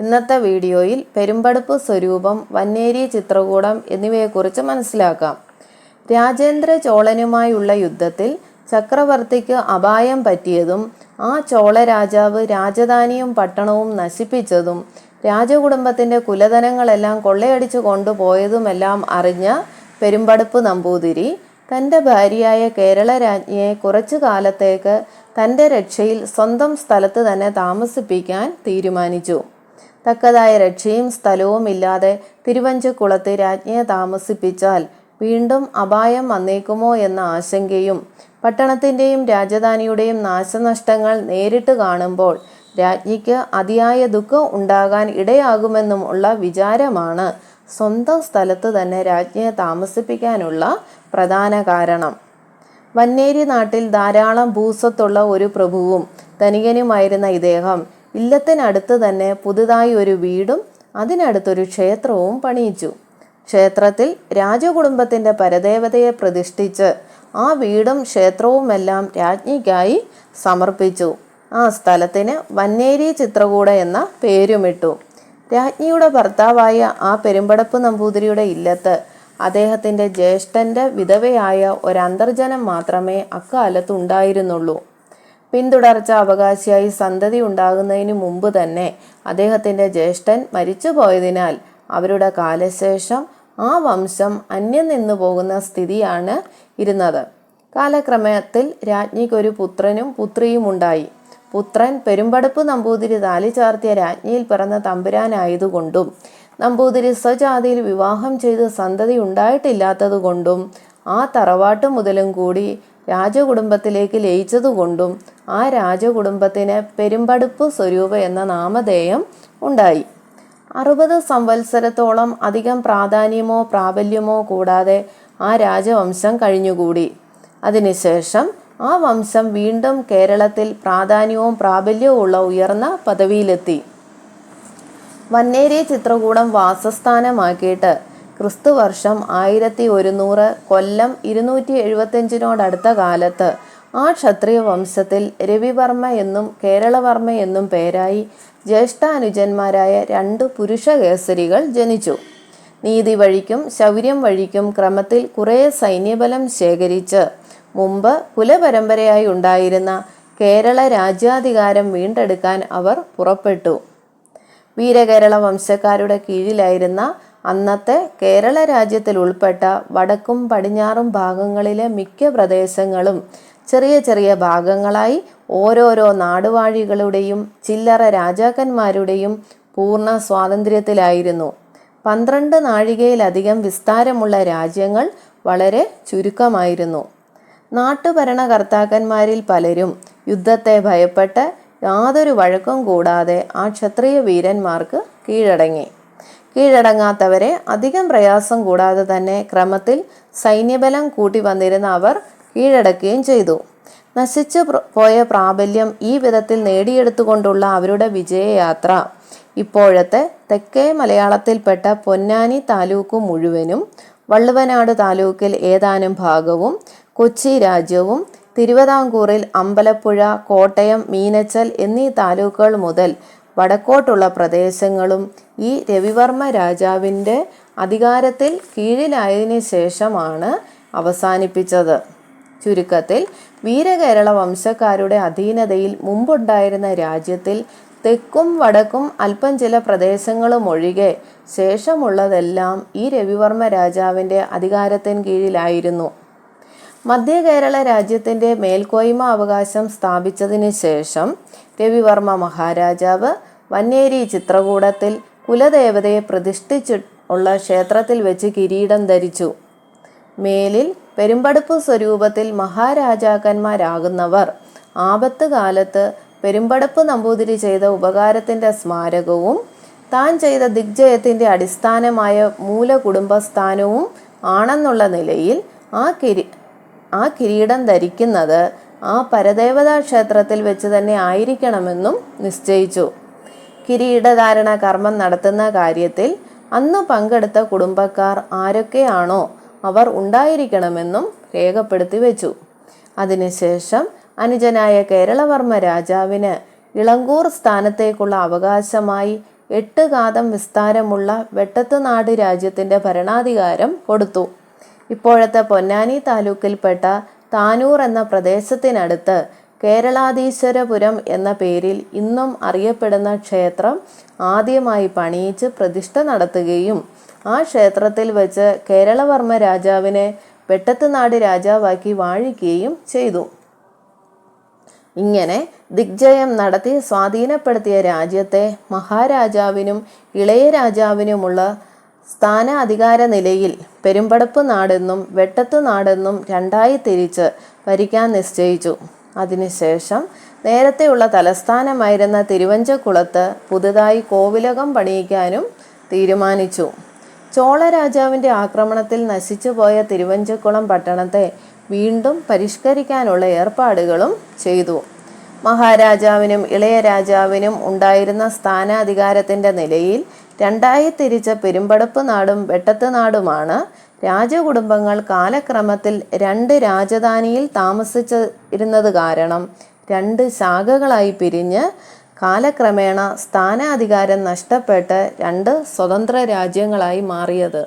ഇന്നത്തെ വീഡിയോയിൽ പെരുമ്പടപ്പ് സ്വരൂപം, വന്നേരി ചിത്രകൂടം എന്നിവയെക്കുറിച്ച് മനസ്സിലാക്കാം. രാജേന്ദ്ര ചോളനുമായുള്ള യുദ്ധത്തിൽ ചക്രവർത്തിക്ക് അപായം പറ്റിയതും ആ ചോള രാജാവ് രാജധാനിയും പട്ടണവും നശിപ്പിച്ചതും രാജകുടുംബത്തിൻ്റെ കുലധനങ്ങളെല്ലാം കൊള്ളയടിച്ചു കൊണ്ടുപോയതുമെല്ലാം അറിഞ്ഞ പെരുമ്പടപ്പ് നമ്പൂതിരി തൻ്റെ ഭാര്യയായ കേരള രാജ്ഞിയെ കുറച്ചു കാലത്തേക്ക് തൻ്റെ രക്ഷയിൽ സ്വന്തം സ്ഥലത്ത് തന്നെ താമസിപ്പിക്കാൻ തീരുമാനിച്ചു. തക്കതായ രക്ഷയും സ്ഥലവും ഇല്ലാതെ തിരുവഞ്ചക്കുളത്ത് രാജ്ഞിയെ താമസിപ്പിച്ചാൽ വീണ്ടും അപായം വന്നേക്കുമോ എന്ന ആശങ്കയും പട്ടണത്തിൻ്റെയും രാജധാനിയുടെയും നാശനഷ്ടങ്ങൾ നേരിട്ട് കാണുമ്പോൾ രാജ്ഞിക്ക് അതിയായ ദുഃഖം ഉണ്ടാകാൻ ഇടയാകുമെന്നും ഉള്ള വിചാരമാണ് സ്വന്തം സ്ഥലത്ത് തന്നെ രാജ്ഞിയെ താമസിപ്പിക്കാനുള്ള പ്രധാന കാരണം. വന്നേരി നാട്ടിൽ ധാരാളം ഭൂസ്വത്തുള്ള ഒരു പ്രഭുവും ധനികനുമായിരുന്ന ഇദ്ദേഹം ഇല്ലത്തിനടുത്ത് തന്നെ പുതുതായി ഒരു വീടും അതിനടുത്തൊരു ക്ഷേത്രവും പണിയിച്ചു. ക്ഷേത്രത്തിൽ രാജകുടുംബത്തിൻ്റെ പരദേവതയെ പ്രതിഷ്ഠിച്ച് ആ വീടും ക്ഷേത്രവുമെല്ലാം രാജ്ഞിക്കായി സമർപ്പിച്ചു. ആ സ്ഥലത്തിന് വന്നേരി ചിത്രകൂട എന്ന പേരുമിട്ടു. രാജ്ഞിയുടെ ഭർത്താവായ ആ പെരുമ്പടപ്പ് നമ്പൂതിരിയുടെ ഇല്ലത്ത് അദ്ദേഹത്തിൻ്റെ ജ്യേഷ്ഠൻ്റെ വിധവയായ ഒരന്തർജനം മാത്രമേ അക്കാലത്ത് ഉണ്ടായിരുന്നുള്ളൂ. പിന്തുടർച്ച അവകാശിയായി സന്തതി ഉണ്ടാകുന്നതിന് മുമ്പ് തന്നെ അദ്ദേഹത്തിൻ്റെ ജ്യേഷ്ഠൻ മരിച്ചുപോയതിനാൽ അവരുടെ കാലശേഷം ആ വംശം അന്യം നിന്നു പോകുന്ന സ്ഥിതിയാണ് ഇരുന്നത്. കാലക്രമത്തിൽ രാജ്ഞിക്കൊരു പുത്രനും പുത്രിയും ഉണ്ടായി. പുത്രൻ പെരുമ്പടപ്പ് നമ്പൂതിരി താലി ചാർത്തിയ രാജ്ഞിയിൽ പിറന്ന തമ്പുരാനായതുകൊണ്ടും നമ്പൂതിരി സ്വജാതിയിൽ വിവാഹം ചെയ്ത് സന്തതി ഉണ്ടായിട്ടില്ലാത്തതുകൊണ്ടും ആ തറവാട്ട് മുതലും കൂടി രാജകുടുംബത്തിലേക്ക് ലയിച്ചതുകൊണ്ടും ആ രാജകുടുംബത്തിന് പെരുമ്പടപ്പ് സ്വരൂപ എന്ന നാമധേയം ഉണ്ടായി. 60 സംവത്സരത്തോളം അധികം പ്രാധാന്യമോ പ്രാബല്യമോ കൂടാതെ ആ രാജവംശം കഴിഞ്ഞുകൂടി. അതിനുശേഷം ആ വംശം വീണ്ടും കേരളത്തിൽ പ്രാധാന്യവും പ്രാബല്യവും ഉള്ള ഉയർന്ന പദവിയിലെത്തി. വന്നേരി ചിത്രകൂടം വാസസ്ഥാനമാക്കിയിട്ട് ക്രിസ്തുവർഷം 1100 കൊല്ലം 275 കാലത്ത് ആ ക്ഷത്രിയ വംശത്തിൽ രവിവർമ്മ എന്നും കേരളവർമ്മ എന്നും പേരായി ജ്യേഷ്ഠാനുജന്മാരായ 2 പുരുഷകേസരികൾ ജനിച്ചു. നീതി വഴിക്കും ശൗര്യം വഴിക്കും ക്രമത്തിൽ കുറേ സൈന്യബലം ശേഖരിച്ച് മുമ്പ് കുലപരമ്പരയായി ഉണ്ടായിരുന്ന കേരള രാജ്യാധികാരം വീണ്ടെടുക്കാൻ അവർ പുറപ്പെട്ടു. വീരകേരള വംശക്കാരുടെ കീഴിലായിരുന്ന അന്നത്തെ കേരള രാജ്യത്തിൽ ഉൾപ്പെട്ട വടക്കും പടിഞ്ഞാറും ഭാഗങ്ങളിലെ മിക്ക പ്രദേശങ്ങളും ചെറിയ ചെറിയ ഭാഗങ്ങളായി ഓരോരോ നാടുവാഴികളുടെയും ചില്ലറ രാജാക്കന്മാരുടെയും പൂർണ്ണ സ്വാതന്ത്ര്യത്തിലായിരുന്നു. 12 നാഴികയിലധികം വിസ്താരമുള്ള രാജ്യങ്ങൾ വളരെ ചുരുക്കമായിരുന്നു. നാട്ടുഭരണകർത്താക്കന്മാരിൽ പലരും യുദ്ധത്തെ ഭയപ്പെട്ട് യാതൊരു വഴക്കും കൂടാതെ ആ ക്ഷത്രിയ വീരന്മാർക്ക് കീഴടങ്ങാത്തവരെ അധികം പ്രയാസം കൂടാതെ തന്നെ ക്രമത്തിൽ സൈന്യബലം കൂട്ടി വന്നിരുന്ന അവർ കീഴടക്കുകയും ചെയ്തു. നശിച്ചു പോയ പ്രാബല്യം ഈ വിധത്തിൽ നേടിയെടുത്തുകൊണ്ടുള്ള അവരുടെ വിജയയാത്ര ഇപ്പോഴത്തെ തെക്കേ മലയാളത്തിൽപ്പെട്ട പൊന്നാനി താലൂക്ക് മുഴുവനും, വള്ളുവനാട് താലൂക്കിൽ ഏതാനും ഭാഗവും, കൊച്ചി രാജ്യവും, തിരുവിതാംകൂറിൽ അമ്പലപ്പുഴ, കോട്ടയം, മീനച്ചൽ എന്നീ താലൂക്കുകൾ മുതൽ വടക്കോട്ടുള്ള പ്രദേശങ്ങളും ഈ രവിവർമ്മ രാജാവിൻ്റെ അധികാരത്തിൽ കീഴിലായതിനു ശേഷമാണ് അവസാനിപ്പിച്ചത്. ചുരുക്കത്തിൽ വീരകേരള വംശക്കാരുടെ അധീനതയിൽ മുമ്പുണ്ടായിരുന്ന രാജ്യത്തിൽ തെക്കും വടക്കും അല്പം ചില പ്രദേശങ്ങളും ഒഴികെ ശേഷമുള്ളതെല്ലാം ഈ രവിവർമ്മ രാജാവിൻ്റെ അധികാരത്തിന് കീഴിലായിരുന്നു. മധ്യ കേരള രാജ്യത്തിൻ്റെ മേൽക്കോയ്മ അവകാശം സ്ഥാപിച്ചതിന് ശേഷം രവിവർമ്മ മഹാരാജാവ് വന്നേരി ചിത്രകൂടത്തിൽ കുലദേവതയെ പ്രതിഷ്ഠിച്ചുള്ള ക്ഷേത്രത്തിൽ വെച്ച് കിരീടം ധരിച്ചു. മേലിൽ പെരുമ്പടപ്പ് സ്വരൂപത്തിൽ മഹാരാജാക്കന്മാരാകുന്നവർ ആപത്ത് കാലത്ത് പെരുമ്പടപ്പ് നമ്പൂതിരി ചെയ്ത ഉപകാരത്തിൻ്റെ സ്മാരകവും താൻ ചെയ്ത ദിഗ്ജയത്തിൻ്റെ അടിസ്ഥാനമായ മൂലകുടുംബസ്ഥാനവും ആണെന്നുള്ള നിലയിൽ ആ കിരീടം ധരിക്കുന്നത് ആ പരദേവതാ ക്ഷേത്രത്തിൽ വെച്ച് തന്നെ ആയിരിക്കണമെന്നും നിശ്ചയിച്ചു. കിരീടധാരണ കർമ്മം നടത്തുന്ന കാര്യത്തിൽ അന്ന് പങ്കെടുത്ത കുടുംബക്കാർ ആരൊക്കെയാണോ അവർ ഉണ്ടായിരിക്കണമെന്നും രേഖപ്പെടുത്തി വെച്ചു. അതിനുശേഷം അനുജനായ കേരളവർമ്മ രാജാവിന് ഇളങ്കൂർ സ്ഥാനത്തേക്കുള്ള അവകാശമായി 8 കാതം വിസ്താരമുള്ള വെട്ടത്തുനാട് രാജ്യത്തിൻ്റെ ഭരണാധികാരം കൊടുത്തു. ഇപ്പോഴത്തെ പൊന്നാനി താലൂക്കിൽപ്പെട്ട താനൂർ എന്ന പ്രദേശത്തിനടുത്ത് കേരളാധീശ്വരപുരം എന്ന പേരിൽ ഇന്നും അറിയപ്പെടുന്ന ക്ഷേത്രം ആദ്യമായി പണിയിച്ച് പ്രതിഷ്ഠ നടത്തുകയും ആ ക്ഷേത്രത്തിൽ വെച്ച് കേരളവർമ്മ രാജാവിനെ വെട്ടത്തുനാട് രാജാവാക്കി വാഴിക്കുകയും ചെയ്തു. ഇങ്ങനെ ദിഗ്ജയം നടത്തി സ്വാധീനപ്പെടുത്തിയ രാജ്യത്തെ മഹാരാജാവിനും ഇളയ രാജാവിനുമുള്ള സ്ഥാനാധികാര നിലയിൽ പെരുമ്പടപ്പ് നാടെന്നും വെട്ടത്തുനാടെന്നും രണ്ടായി തിരിച്ച് ഭരിക്കാൻ നിശ്ചയിച്ചു. അതിനുശേഷം നേരത്തെയുള്ള തലസ്ഥാനമായിരുന്ന തിരുവഞ്ചക്കുളത്ത് പുതുതായി കോവിലകം പണിയിക്കാനും തീരുമാനിച്ചു. ചോള രാജാവിൻ്റെ ആക്രമണത്തിൽ നശിച്ചുപോയ തിരുവഞ്ചക്കുളം പട്ടണത്തെ വീണ്ടും പരിഷ്കരിക്കാനുള്ള ഏർപ്പാടുകളും ചെയ്തു. മഹാരാജാവിനും ഇളയ രാജാവിനും ഉണ്ടായിരുന്ന സ്ഥാനാധികാരത്തിൻ്റെ നിലയിൽ രണ്ടായി തിരിച്ച പെരുമ്പടപ്പ് നാടും വെട്ടത്തുനാടുമാണ് രാജകുടുംബങ്ങൾ കാലക്രമത്തിൽ 2 രാജധാനിയിൽ താമസിച്ചിരുന്നത് കാരണം 2 ശാഖകളായി പിരിഞ്ഞ് കാലക്രമേണ സ്ഥാനാധികാരം നഷ്ടപ്പെട്ട് 2 സ്വതന്ത്ര രാജ്യങ്ങളായി മാറിയത്.